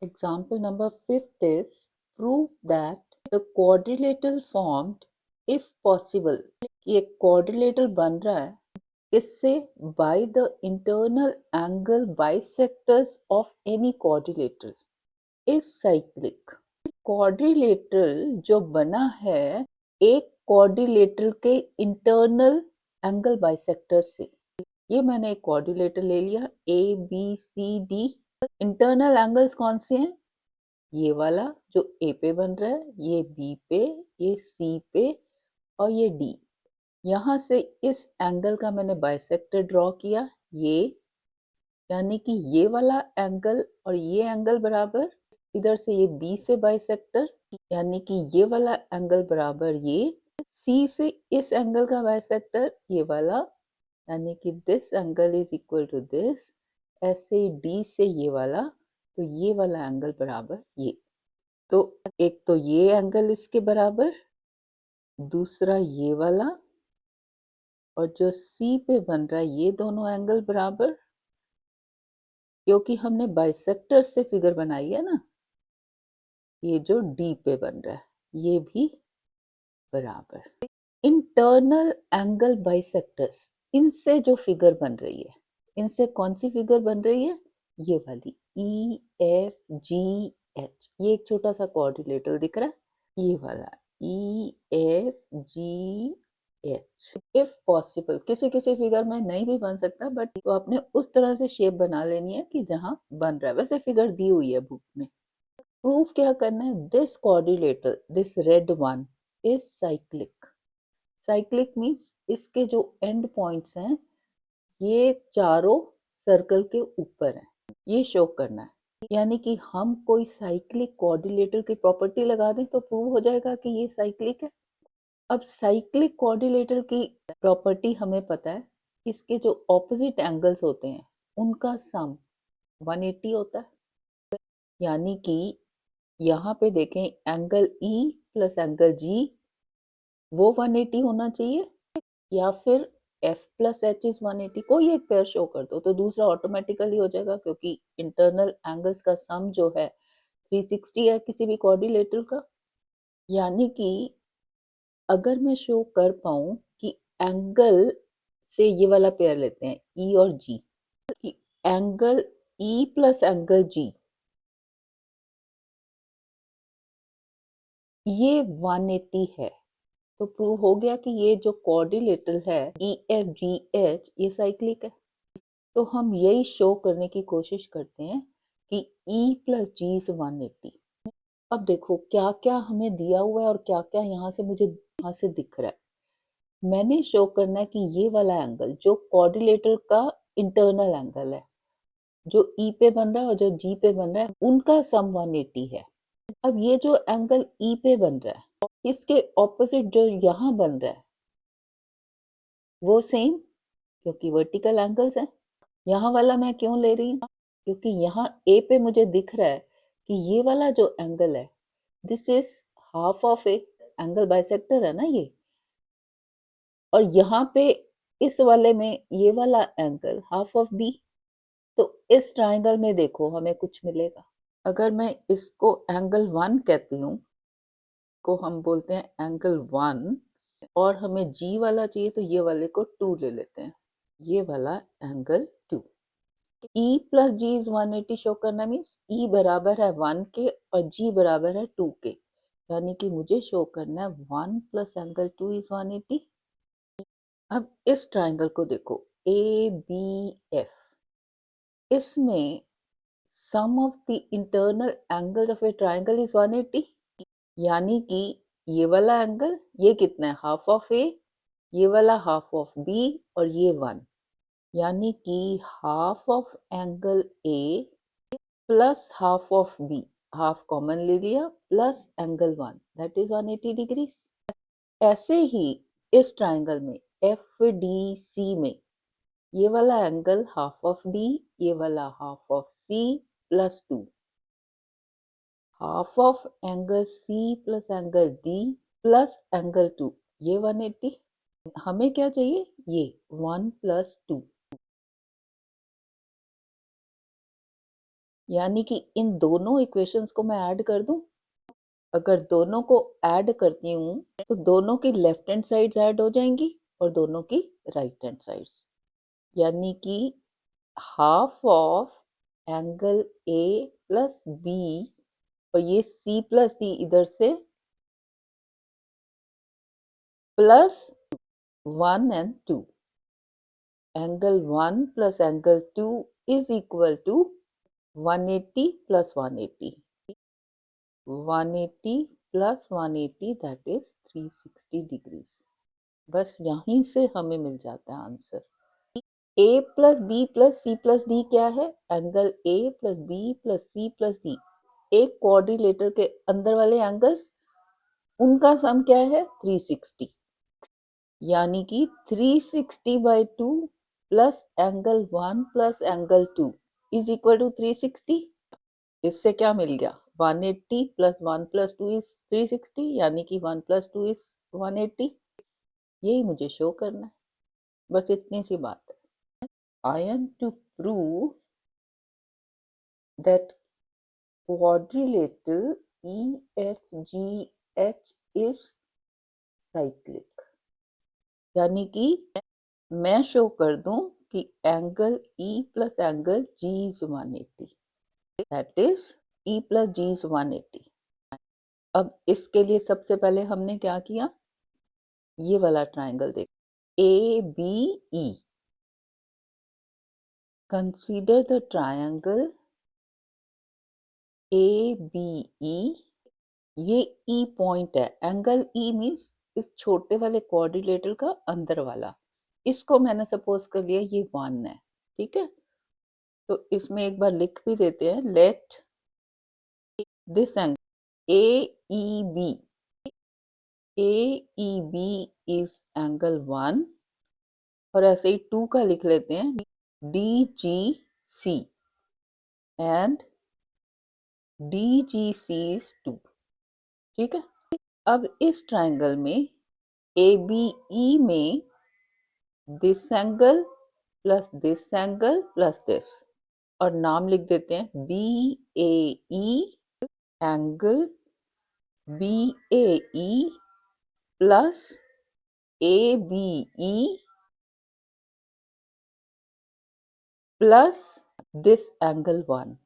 Example number 5 is prove that the quadrilateral formed if possible कि एक quadrilateral बन रहा है किससे by the internal angle bisectors of any quadrilateral is cyclic. quadrilateral जो बना है एक quadrilateral के internal angle bisector से, ये मैंने एक quadrilateral ले लिया A B C D. Internal angles कौन से हैं? ये वाला जो ए पे बन रहा है, ये बी पे, ये सी पे और ये डी. यहाँ से इस एंगल का मैंने बाइसेक्टर ड्रॉ किया, ये यानी कि ये वाला एंगल और ये एंगल बराबर, इधर से ये बी से बाइसेक्टर यानी कि ये वाला एंगल बराबर ये सी से इस एंगल का बाइसेक्टर ये वाला यानी कि this angle is equal to this. ऐसे डी से ये वाला, तो ये वाला एंगल बराबर ये. तो एक तो ये एंगल इसके बराबर, दूसरा ये वाला, और जो सी पे बन रहा है ये दोनों एंगल बराबर, क्योंकि हमने बाइसेक्टर से फिगर बनाई है ना. ये जो डी पे बन रहा है ये भी बराबर. इंटरनल एंगल बाइसेक्टर्स, इनसे जो फिगर बन रही है, इनसे कौन सी फिगर बन रही है? ये वाली ई एफ जी एच. ये एक छोटा सा कोऑर्डिनेटर दिख रहा है, ये वाला E F G H. If possible, किसी किसी फिगर में नहीं भी बन सकता, बट तो आपने उस तरह से शेप बना लेनी है कि जहां बन रहा है. वैसे फिगर दी हुई है बुक में. प्रूफ क्या करना है? This coordinator, this red one is cyclic. Cyclic means इसके जो एंड पॉइंट्स हैं ये चारों सर्कल के ऊपर हैं, ये शो करना है. यानी कि हम कोई साइक्लिक कोऑर्डिनेटर की प्रॉपर्टी लगा दें तो प्रूव हो जाएगा कि ये साइक्लिक है. अब साइक्लिक कोऑर्डिनेटर की प्रॉपर्टी हमें पता है, इसके जो ऑपोजिट एंगल्स होते हैं उनका सम 180 होता है. यानी कि यहाँ पे देखें एंगल ई प्लस एंगल जी वो 180 होना चाहिए, या फिर एफ प्लस एच इज 180. कोई एक पेयर शो कर दो तो दूसरा ऑटोमेटिकली हो जाएगा, क्योंकि इंटरनल एंगल्स का सम जो है 360 है किसी भी कोऑर्डिनेटर का. यानी कि अगर मैं शो कर पाऊं कि एंगल से ये वाला पेयर लेते हैं ई और G, angle E plus angle G ये 180 है, तो प्रूव हो गया कि ये जो कोऑर्डिनेटर है ई एफ जी एच ये साइक्लिक है. तो हम यही शो करने की कोशिश करते हैं कि ई प्लस जी इज 180. अब देखो क्या क्या हमें दिया हुआ है और क्या क्या यहाँ से मुझे यहाँ से दिख रहा है. मैंने शो करना है कि ये वाला एंगल जो कोऑर्डिनेटर का इंटरनल एंगल है, जो ई पे बन रहा है और जो जी पे बन रहा है, उनका सम 180 है. अब ये जो एंगल ई पे बन रहा है इसके ऑपोजिट जो यहाँ बन रहा है वो सेम, क्योंकि वर्टिकल एंगल्स हैं. यहाँ वाला मैं क्यों ले रही हूँ? क्योंकि यहाँ ए पे मुझे दिख रहा है कि ये वाला जो एंगल है this is half of A, angle bisector है ना ये. और यहाँ पे इस वाले में ये वाला एंगल हाफ ऑफ बी. तो इस ट्राइंगल में देखो हमें कुछ मिलेगा. अगर मैं इसको एंगल 1 कहती हूँ, को हम बोलते हैं एंगल 1, और हमें जी वाला चाहिए तो ये वाले को 2 ले लेते हैं, ये वाला angle 2. E plus G is 180 show करना मीन्स ई बराबर है 1 के और जी बराबर है 2 के. यानी कि मुझे शो करना है 1 प्लस एंगल 2 इज 180. अब इस ट्राइंगल को देखो ए बी एफ, इसमें sum of the internal angles of a triangle is 180. यानी कि ये वाला एंगल ये कितना है? हाफ ऑफ ए, ये वाला हाफ ऑफ बी और ये 1. यानी कि half of angle A plus half of B, half common ले लिया, plus angle 1 that is 180 degrees. ऐसे ही इस ट्राइंगल में एफ डी सी में ये वाला एंगल हाफ ऑफ डी, ये वाला half of C plus 2, half of angle C plus angle D plus angle 2, ये 180. हमें क्या चाहिए? ये 1 प्लस 2. यानी कि इन दोनों इक्वेशंस को मैं ऐड कर दूं। अगर दोनों को ऐड करती हूँ तो दोनों की लेफ्ट हैंड साइड्स ऐड हो जाएंगी और दोनों की राइट हैंड साइड्स, यानी कि half of angle A plus B, और ये सी प्लस डी इधर से plus 1 and 2, angle 1 plus angle 2 is equal to 180 plus 180, 180 plus 180 that is 360 degrees. बस यहीं से हमें मिल जाता है answer. A plus B plus C plus D क्या है? Angle A plus B plus C plus D. एक क्वाड्रिलेटर के अंदर वाले एंगल्स, उनका सम क्या है? 360, यानी कि 360/2 plus angle 1 plus angle 2 is equal to 360। इससे क्या मिल गया? 180 प्लस 1 प्लस 2 इज 360, यानी कि 1 प्लस 2 इज 180। यही मुझे शो करना है, बस इतनी सी बात है। I am to prove that quadrilateral EFGH is cyclic, यानी कि मैं शो कर दूं कि angle E plus angle G is 180, that is E plus G is 180। अब इसके लिए सबसे पहले हमने क्या किया? ये वाला ट्राइंगल देख, ABE, consider the triangle ABE। ये E पॉइंट है, एंगल E मीन्स इस छोटे वाले क्वाड्रिलेटर का अंदर वाला, इसको मैंने सपोज कर लिया ये 1 है, ठीक है। तो इसमें एक बार लिख भी देते हैं, let this angle AEB is angle 1, और ऐसे ही 2 का लिख लेते हैं DGC एंड DGC इज 2, ठीक है। अब इस ट्राइंगल में ABE में this angle plus this angle plus this, और नाम लिख देते हैं BAE, angle BAE plus ABE plus this angle 1।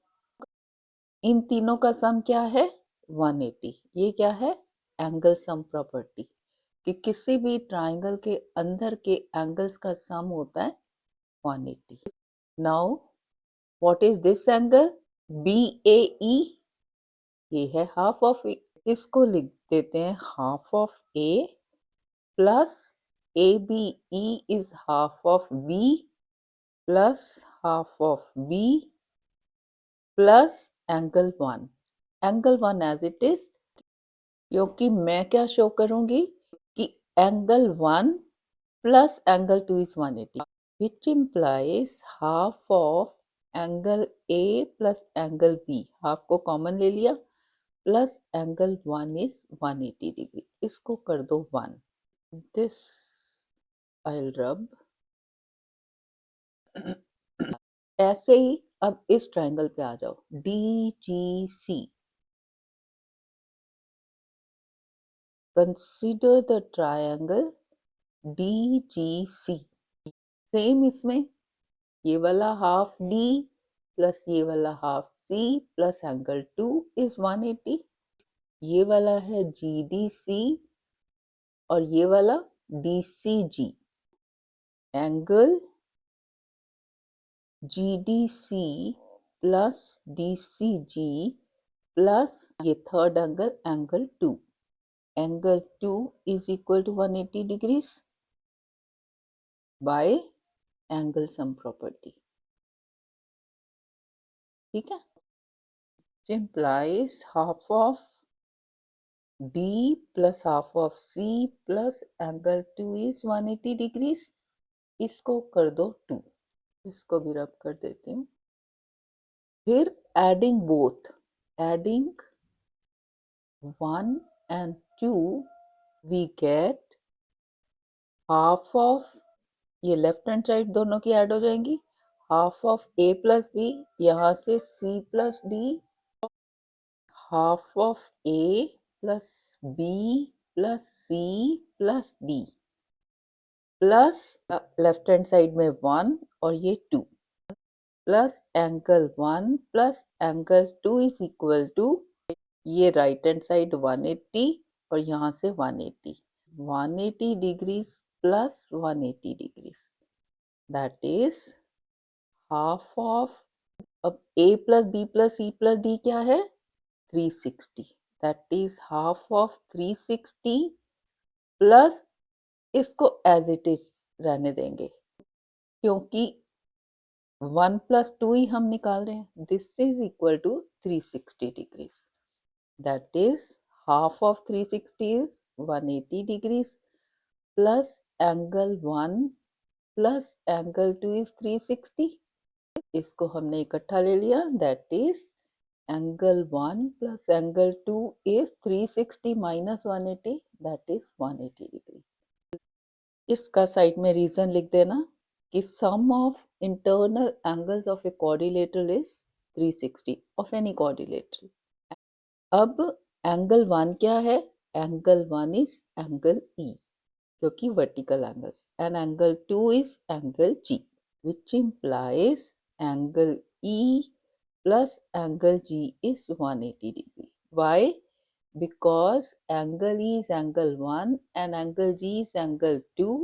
इन तीनों का सम क्या है? 180। ये क्या है? एंगल सम प्रॉपर्टी, कि किसी भी ट्राइंगल के अंदर के एंगल्स का सम होता है 180। Now what is this angle? BAE, ये है हाफ ऑफ ए, इसको लिख देते हैं half of A, plus ABE is half of B plus half of B plus angle 1, angle 1 as it is, क्योंकि मैं क्या शो करूंगी कि angle 1 plus angle 2 is 180, which implies half of angle A plus angle B, half को common ले लिया, plus angle 1 is 180 degree, इसको कर दो 1। This I'll rub। ऐसे ही अब इस ट्राइंगल पे आ जाओ, DGC, consider the triangle DGC। Same इसमें ये वाला हाफ D प्लस ये वाला half C plus angle 2 is 180, ये वाला है GDC और ये वाला DCG, angle GDC plus DCG plus ये third angle, angle 2, angle 2 is equal to 180 degrees by angle sum property, ठीक है। implies half of D plus half of C plus angle 2 is 180 degrees, इसको कर दो 2, इसको भी रब कर देती हूँ। फिर adding both, adding 1 and 2 we get half of, ये लेफ्ट हैंड साइड दोनों की ऐड हो जाएंगी, half of A plus B, यहाँ से C plus D, half of A plus B plus C plus D, plus left hand side में 1 और ये 2, plus angle 1 plus angle 2 is equal to ये राइट हैंड साइड 180 और यहाँ से 180, 180 degrees plus 180 degrees, that is half of, अब a plus B plus C plus D क्या है 360, that is half of 360 plus, इसको एज इट इज रहने देंगे क्योंकि 1 प्लस 2 ही हम निकाल रहे हैं, this is equal to 360 degrees, that is half of 360 is 180 degrees plus angle 1 plus angle 2 is 360, इसको हमने इकट्ठा ले लिया, that is angle 1 plus angle 2 is 360 minus 180, that is 180 degree. इसका साइड में रीजन लिख देना कि sum of internal angles of a quadrilateral is 360 of any quadrilateral. अब एंगल 1 क्या है, एंगल 1 इज एंगल ई क्योंकि vertical angles, and angle 2 is angle G, which implies angle E plus angle G is 180 degree. Why? Because angle E is angle 1 and angle G is angle 2.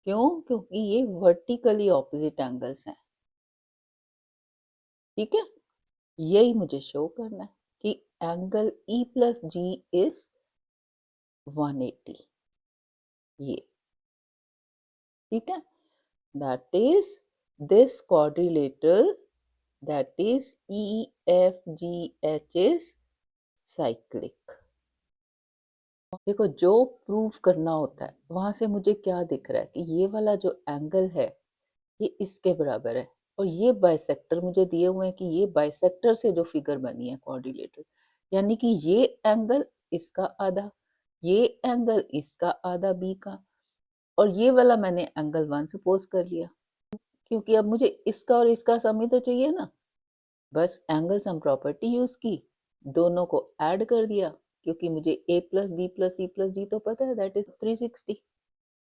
क्यों? क्योंकि ये vertically opposite angles हैं, ठीक है। यही मुझे show करना है कि angle E plus G is 180, ये, ठीक है। That is this quadrilateral, that is EFGH is cyclic। देखो जो प्रूव करना होता है वहां से मुझे क्या दिख रहा है कि ये वाला जो एंगल है ये इसके बराबर है और ये बाइसेक्टर मुझे दिए हुए हैं कि ये बाइसेक्टर से जो फिगर बनी है क्वाड्रिलेटरल, यानी कि ये एंगल इसका आधा, ये एंगल इसका आधा बी का, और ये वाला मैंने एंगल 1 सपोज कर लिया क्योंकि अब मुझे इसका और इसका सम ही तो चाहिए ना, बस एंगल सम प्रॉपर्टी यूज की, दोनों को ऐड कर दिया क्योंकि मुझे a plus B plus C plus D तो पता है, दैट इज 360,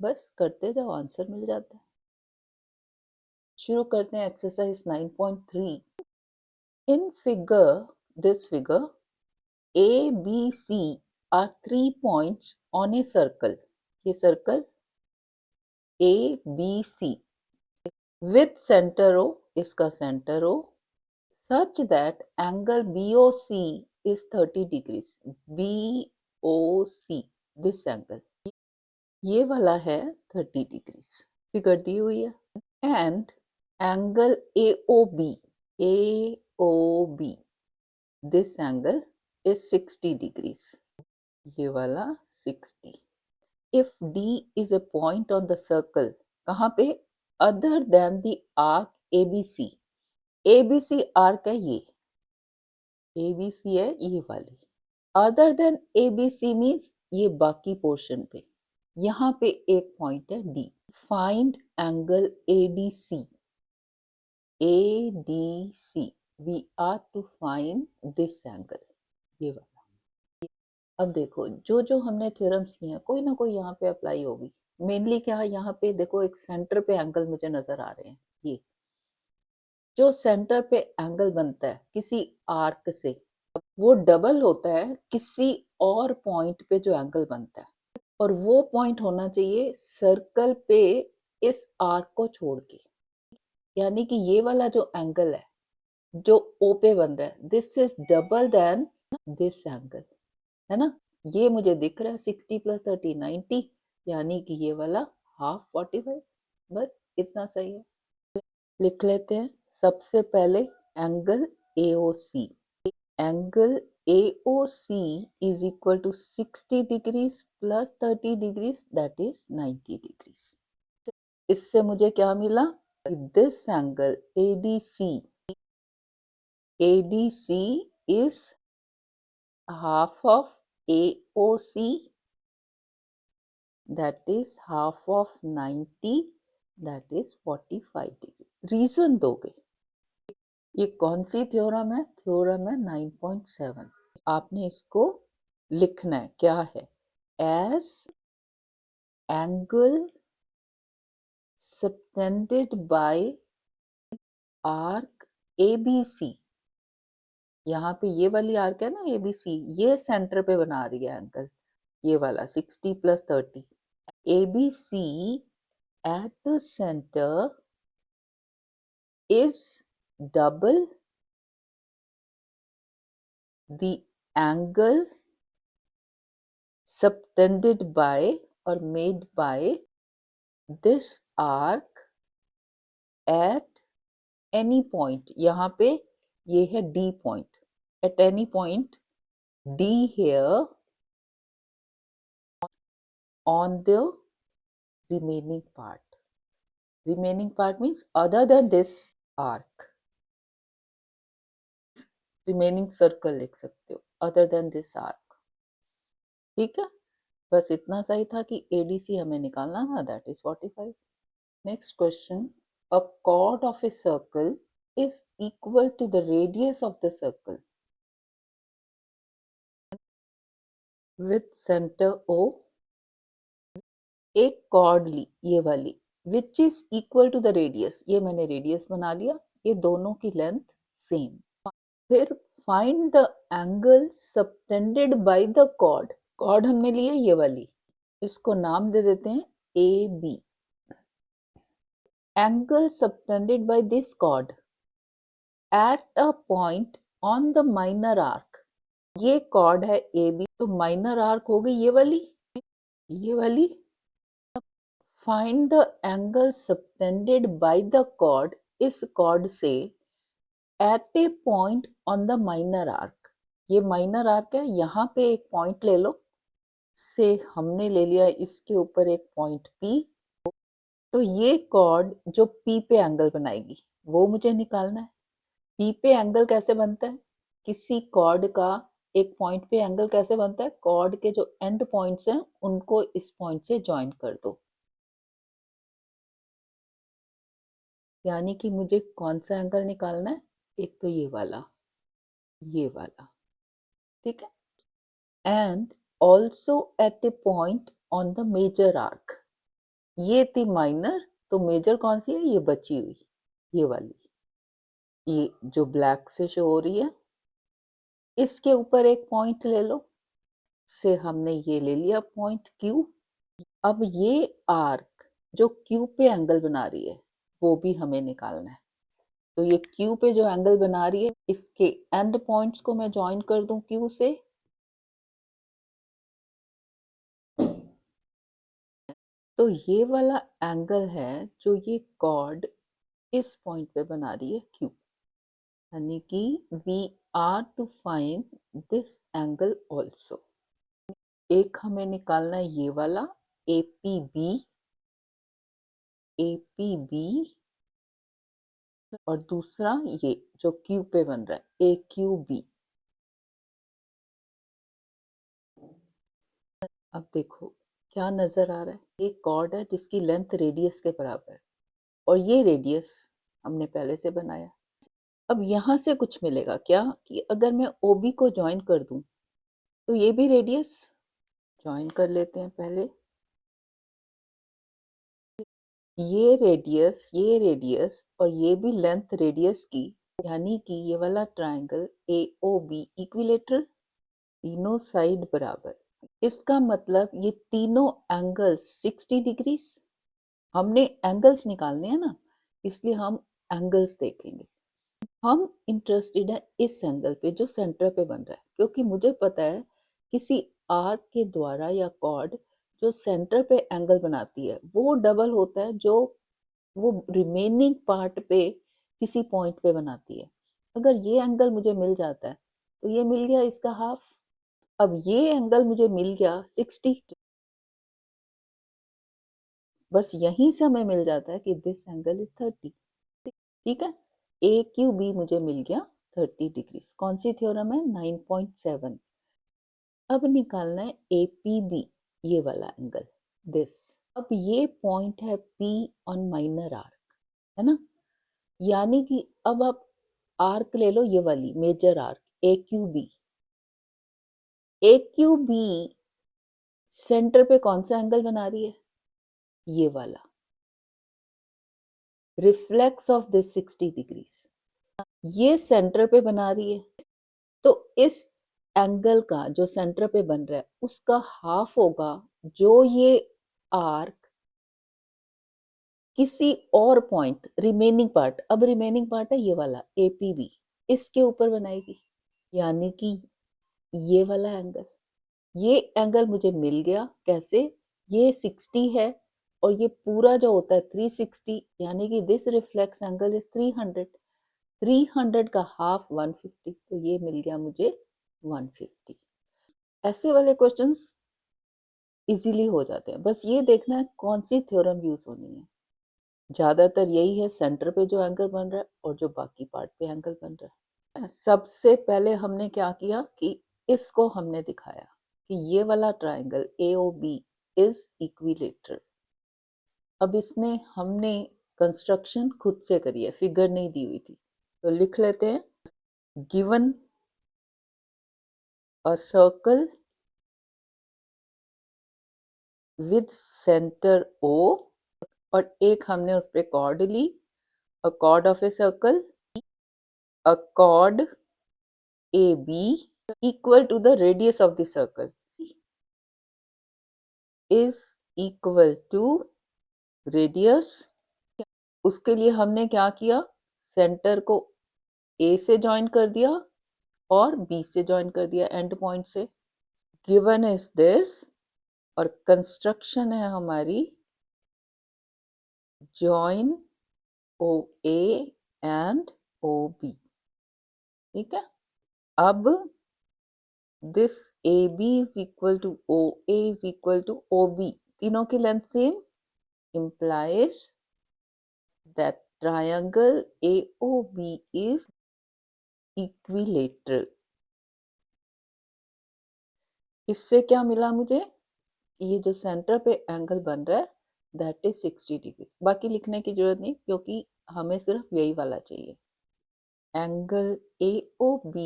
बस करते जाओ आंसर मिल जाता है। शुरू करते हैं exercise 9.3। In figure, this figure a b c are 3 points on a circle, ये circle a b c with centre o, इसका centre o, such that angle BOC is 30 degrees. BOC, this angle, ये वाला है 30 degrees, figure दी हुई है, and angle AOB, AOB, this angle is 60 degrees, ये वाला 60. If D is a point on the circle, कहाँ पे, other than the arc ABC, ABC arc है ये, ABC है ये वाली, अदर देन ABC मीन्स ये बाकी पोर्शन पे, यहाँ पे एक पॉइंट है D, find angle ADC, ADC, we are to find this angle, ये वाला। अब देखो जो जो हमने थ्योरम्स किए हैं कोई ना कोई यहाँ पे अप्लाई होगी, मेनली क्या है यहाँ पे देखो एक सेंटर पे एंगल मुझे नजर आ रहे हैं, ये जो सेंटर पे एंगल बनता है किसी आर्क से वो डबल होता है किसी और पॉइंट पे जो एंगल बनता है, और वो पॉइंट होना चाहिए सर्कल पे इस आर्क को छोड़ के, यानी कि ये वाला जो एंगल है जो ओ पे बन रहा है, this is double then this angle, है ना। ये मुझे दिख रहा है 60 प्लस 30 90, यानी कि ये वाला हाफ 45, बस इतना सही है। लिख लेते हैं सबसे पहले angle AOC, angle AOC is equal to 60 degrees plus 30 degrees, that is 90 degrees. इससे मुझे क्या मिला, this angle ADC is half of AOC, that is half of 90, that is 45 degrees. Reason दोगे। ये कौन सी थ्योरम है? थ्योरम है 9.7। आपने इसको लिखना है, क्या है? As angle subtended by arc ABC, यहाँ पे ये वाली आर्क है ना ABC, ये सेंटर पे बना रही है एंगल, ये वाला 60 + 30। ABC at the center is double the angle subtended by or made by this arc at any point। यहाँ पे ये है D point, at any point D here on the remaining part। remaining part means other than this arc, remaining circle लिख सकते हो, other than this arc। ठीक है, बस इतना सही था कि ADC हमें निकालना था, that is 45। Next question, a chord of a circle is equal to the radius of the circle with center O। एक chord ली, ये वाली, which is equal to the radius, ये मैंने radius बना लिया, ये दोनों की length same। फिर find the angle subtended by the chord। chord हमने लिया ये वाली, इसको नाम दे देते हैं AB। angle subtended by this chord at a point on the minor arc। ये chord है AB, तो minor arc हो गई ये वाली, ये वाली। find the angle subtended by the chord, इस chord से at a point on the minor arc। ये minor arc है, यहाँ पे एक point ले लो, से हमने ले लिया इसके ऊपर एक point P, तो ये chord जो P पे एंगल बनाएगी वो मुझे निकालना है। P पे एंगल कैसे बनता है? किसी कॉर्ड का एक पॉइंट पे एंगल कैसे बनता है? कॉर्ड के जो एंड पॉइंट्स हैं उनको इस पॉइंट से ज्वाइन कर दो। यानी कि मुझे कौन सा एंगल निकालना है? एक तो ये वाला, ये वाला, ठीक है। And also at a point on the major arc. ये थी माइनर, तो मेजर कौन सी है? ये बची हुई, ये वाली, ये जो ब्लैक से शो हो रही है, इसके ऊपर एक पॉइंट ले लो, से हमने ये ले लिया पॉइंट Q। अब ये आर्क जो Q पे एंगल बना रही है वो भी हमें निकालना है। तो ये Q पे जो एंगल बना रही है, इसके एंड पॉइंट्स को मैं ज्वाइन कर दूं Q से, तो ये वाला एंगल है जो ये कॉर्ड इस पॉइंट पे बना रही है Q। यानी कि we are to find this angle also. एक हमें निकालना है ये वाला APB, APB, और दूसरा ये जो Q पे बन रहा है AQB। अब देखो क्या नजर आ रहा है, एक कॉर्ड है जिसकी लेंथ रेडियस के बराबर है, और ये रेडियस हमने पहले से बनाया। अब यहाँ से कुछ मिलेगा क्या, कि अगर मैं OB को ज्वाइन कर दूं तो ये भी रेडियस ज्वाइन कर लेते हैं पहले। ये रेडियस और ये भी लेंथ रेडियस की, यानी कि ये वाला ट्राइंगल AOB इक्विलेटरल, तीनों साइड बराबर। इसका मतलब ये तीनों एंगल्स 60 डिग्री। हमने एंगल्स निकालने हैं ना, इसलिए हम एंगल्स देखेंगे। हम इंटरेस्टेड है इस एंगल पे जो सेंटर पे बन रहा है, क्योंकि मुझे पता है किसी आर्क के द्वारा या कॉर्ड जो सेंटर पे एंगल बनाती है वो डबल होता है जो वो रिमेनिंग पार्ट पे किसी पॉइंट पे बनाती है। अगर ये एंगल मुझे मिल जाता है तो ये मिल गया इसका हाफ। अब ये एंगल मुझे मिल गया 60, बस यहीं से हमें मिल जाता है कि दिस एंगल इज 30। ठीक है, AQB मुझे मिल गया 30 डिग्री। कौन सी थ्योरम है? 9.7। अब निकालना है APB, ये वाला एंगल, दिस। अब ये पॉइंट है P ऑन माइनर आर्क, है ना। यानी कि अब आप आर्क ले लो, ये वाली major arc A Q B. A Q B centre पे कौन सा एंगल बना रही है? ये वाला, रिफ्लेक्स ऑफ दिस 60 डिग्रीज, ये सेंटर पे बना रही है। तो इस एंगल का जो सेंटर पे बन रहा है उसका हाफ होगा जो ये आर्क किसी और पॉइंट, रिमेनिंग पार्ट, अब रिमेनिंग पार्ट है ये वाला एपीबी, इसके ऊपर बनाएगी। यानी कि ये वाला एंगल, ये एंगल मुझे मिल गया कैसे? ये 60 है और ये पूरा जो होता है 360, यानी कि दिस रिफ्लेक्स एंगल इज 300। 300 का हाफ 150, तो ये मिल गया मुझे 150। ऐसे वाले क्वेश्चंस इजीली हो जाते हैं, बस ये देखना है कौन सी थ्योरम यूज होनी है। ज्यादातर यही है, सेंटर पे जो एंगल बन रहा है और जो बाकी पार्ट पे एंगल बन रहा है। सबसे पहले हमने क्या किया कि इसको हमने दिखाया कि ये वाला ट्राइंगल AOB इज इक्विलेटरल। अब इसमें हमने कंस्ट्रक्शन खुद से करी है, फिगर नहीं दी हुई थी, तो लिख लेते हैं। Given a circle with centre O, और एक हमने उस पर कॉर्ड ली, a chord of a circle, a chord AB equal to the radius of the circle is equal to radius। उसके लिए हमने क्या किया, सेंटर को A से ज्वाइन कर दिया और B से ज्वाइन कर दिया एंड पॉइंट से। गिवन इज दिस, और कंस्ट्रक्शन है हमारी जॉइन OA एंड OB। ठीक है, अब this AB is equal to OA is equal to OB, तीनों की length same, implies that triangle AOB is equilateral। इससे क्या मिला मुझे? ये जो सेंटर पे एंगल बन रहा है दैट इज 60 डिग्री। बाकी लिखने की जरूरत नहीं क्योंकि हमें सिर्फ यही वाला चाहिए। Angle AOB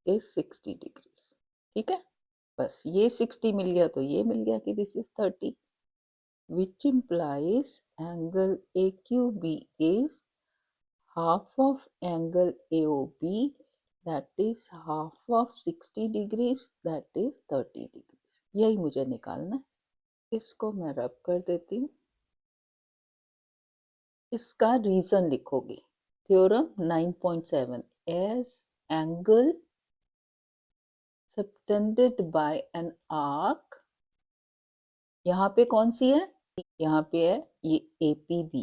is 60 degree. ठीक है, बस ये 60 मिल गया तो ये मिल गया कि this is 30, which implies angle AQB is half of angle AOB, that is half of 60 degrees, that is 30 degrees। यही मुझे निकालना है। इसको मैं रब कर देती हूँ। इसका रीजन लिखोगे, theorem 9.7, as angle subtended by an arc, यहाँ पे कौन सी है? यहाँ पे है ये APB।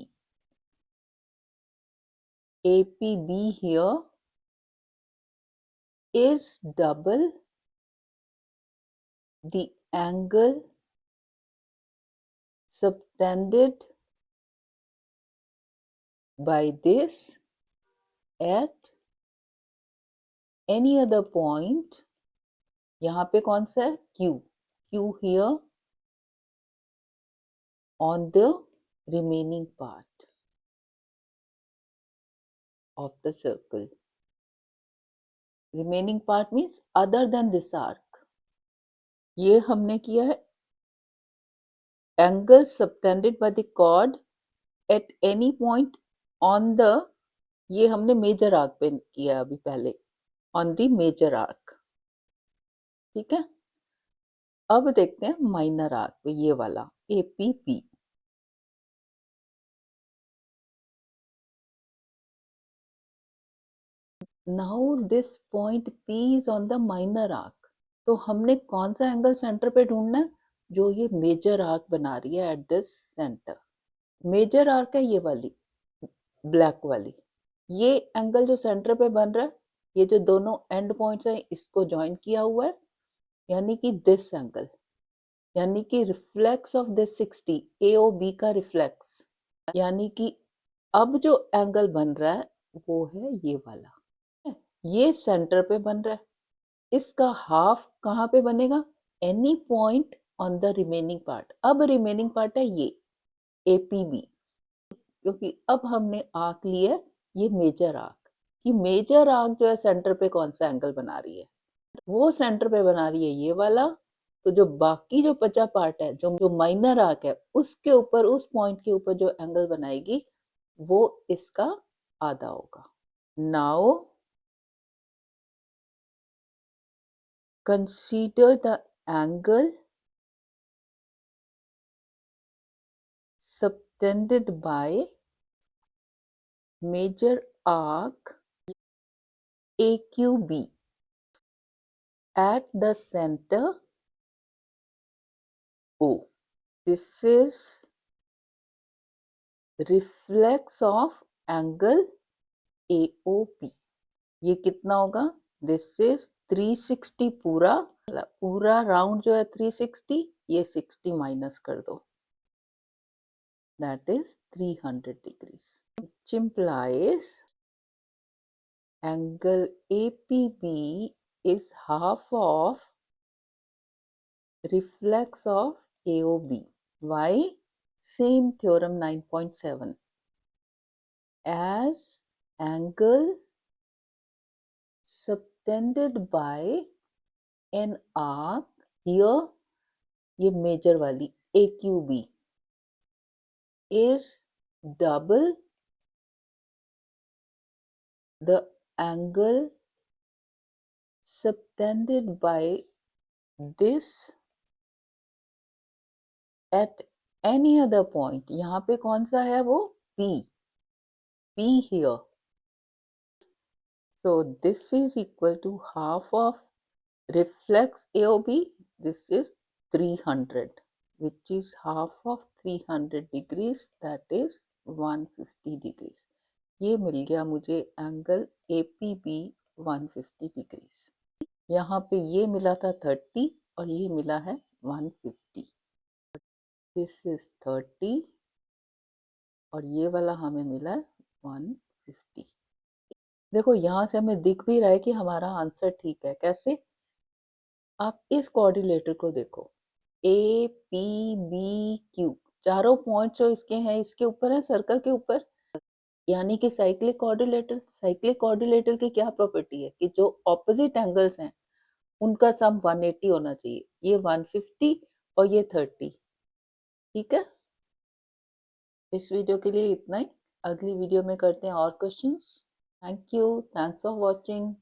APB here is double the angle subtended by this at any other point। यहाँ पे कौन सा है? Q। Q here on the remaining part of the circle। Remaining part means other than this arc। ये हमने किया है angle subtended by the chord at any point on the, ये हमने मेजर आर्क पे किया अभी पहले, on the major arc। ठीक है, अब देखते हैं माइनर आर्क पे, ये वाला APB। Now this point P is on the minor arc, तो हमने कौन सा एंगल सेंटर पे ढूंढना है? जो ये मेजर आर्क बना रही है at this centre. Major arc है ये वाली ब्लैक वाली, ये एंगल जो सेंटर पे बन रहा है, ये जो दोनों एंड पॉइंट्स हैं इसको ज्वाइन किया हुआ है, यानी कि दिस एंगल, यानी कि रिफ्लेक्स ऑफ दिस 60 AOB का रिफ्लेक्स, यानी कि अब जो एंगल बन रहा है वो है ये वाला। ये सेंटर पे बन रहा है, इसका हाफ कहाँ पे बनेगा? Any point on the remaining part. अब रिमेनिंग पार्ट है ये APB, क्योंकि अब हमने आर्क लिया ये मेजर आर्क, कि मेजर आर्क जो है सेंटर पे कौन सा एंगल बना रही है, वो सेंटर पे बना रही है ये वाला। तो जो बाकी जो बचा पार्ट है, जो जो माइनर आर्क है, उसके ऊपर, उस पॉइंट के ऊपर जो एंगल बनाएगी वो इसका आधा होगा। Now consider the angle subtended by major arc AQB at the center O. This is reflex of angle AOP. ये कितना होगा? This is 360 पूरा पूरा राउंड जो है 360, ये 60 माइनस कर दो, that is 300 degrees, which implies angle APB is half of reflex of AOB. Why? Same theorem 9.7. As angle subtended by an arc, here ये मेजर वाली AQB is double the angle subtended by this at any other point. यहाँ पे कौन सा है वो? P here. So this is equal to half of reflex AOB. This is 300, which is half of 300 degrees, that is 150 degrees. ये मिल गया मुझे angle APB 150 degrees. यहाँ पे ये मिला था 30 और ये मिला है 150। दिस इज 30 और ये वाला हमें मिला है 150। देखो यहाँ से हमें दिख भी रहा है कि हमारा आंसर ठीक है। कैसे? आप इस कोऑर्डिनेटर को देखो, ए पी बी क्यू, चारों पॉइंट जो इसके हैं इसके ऊपर है, सर्कल के ऊपर, यानी कि साइक्लिक कोऑर्डिनेटर। साइक्लिक कोऑर्डिनेटर की क्या प्रॉपर्टी है कि जो ऑपोजिट एंगल्स हैं उनका सम 180 होना चाहिए। ये 150 और ये 30। ठीक है, इस वीडियो के लिए इतना ही। अगली वीडियो में करते हैं और questions. Thank you, thanks for watching.